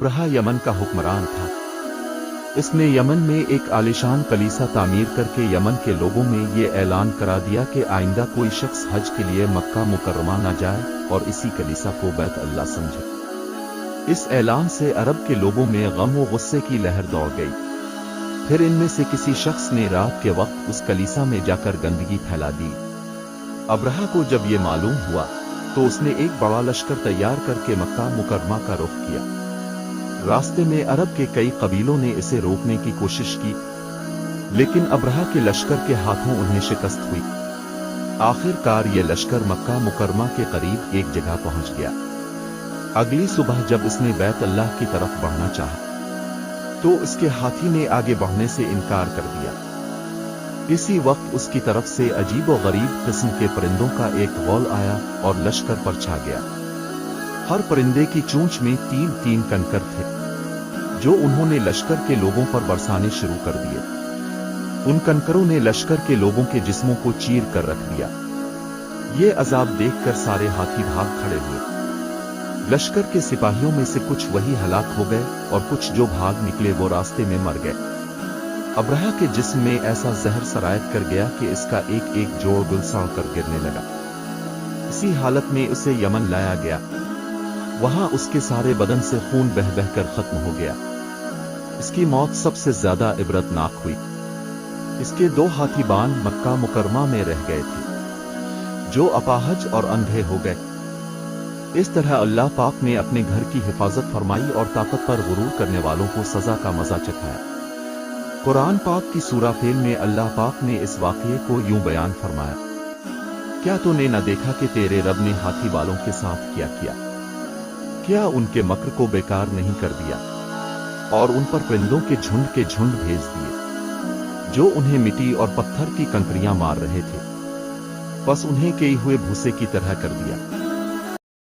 अब्रहा Yemen का हुक्मरान था। इसने यमन में एक आलीशान कलीसा तामीर करके यमन के लोगों में ये ऐलान करा दिया कि आइंदा कोई शख्स हज के लिए मक्का मुकर्रमा न जाए और इसी कलीसा को बैत अल्लाह समझे। इस ऐलान से अरब के लोगों में गम व गुस्से की लहर दौड़ गई। फिर इनमें से किसी शख्स ने रात के वक्त उस कलीसा में जाकर गंदगी फैला दी। अब्रहा को जब ये मालूम हुआ तो उसने एक बड़ा लश्कर तैयार करके मक्का मुकर्रमा का रुख किया। रास्ते में अरब के कई कबीलों ने इसे रोकने की कोशिश की, लेकिन अब्रहा के लश्कर के हाथों उन्हें शिकस्त हुई। आखिरकार ये लश्कर मक्का मुकर्रमा के करीब एक जगह पहुंच गया। अगली सुबह जब इसने बैत अल्लाह की तरफ बढ़ना चाहा तो इसके हाथी ने आगे बढ़ने से इनकार कर दिया। इसी वक्त उसकी तरफ से अजीब व गरीब किस्म के परिंदों का एक गौल आया और लश्कर पर छा गया। हर परिंदे की चोंच में 3-3 कंकर थे, जो उन्होंने लश्कर के लोगों पर बरसाने शुरू कर दिए। उन कंकरों ने लश्कर के लोगों के जिस्मों को चीर कर रख दिया। ये अजाब देखकर सारे हाथी भाग खड़े हुए। लश्कर के सिपाहियों में से कुछ वही हलाक हो गए और कुछ जो भाग निकले वो रास्ते में मर गए। अब्रहा के जिस्म में ऐसा जहर सरायत कर गया कि इसका एक एक जोड़ गुलसाड़ कर गिरने लगा। इसी हालत में उसे यमन लाया गया। वहां उसके सारे बदन से खून बह बह कर खत्म हो गया। इसकी मौत सबसे ज्यादा इबरतनाक हुई। इसके 2 हाथीबान मक्का मुकरमा में रह गए थे, जो अपाहज और अंधे हो गए। इस तरह अल्लाह पाक ने अपने घर की हिफाजत फरमाई और ताकत पर गुरूर करने वालों को सजा का मजा चखाया। कुरान पाक की सूरा फेल में अल्लाह पाक ने इस वाक़ये को यूं बयान फरमाया, क्या तूने न देखा कि तेरे रब ने हाथी वालों के साथ क्या किया? क्या उनके मक्र को बेकार नहीं कर दिया और उन पर परिंदों के झुंड भेज दिए, जो उन्हें मिट्टी और पत्थर की कंकरियां मार रहे थे, बस उन्हें कई हुए भूसे की तरह कर दिया।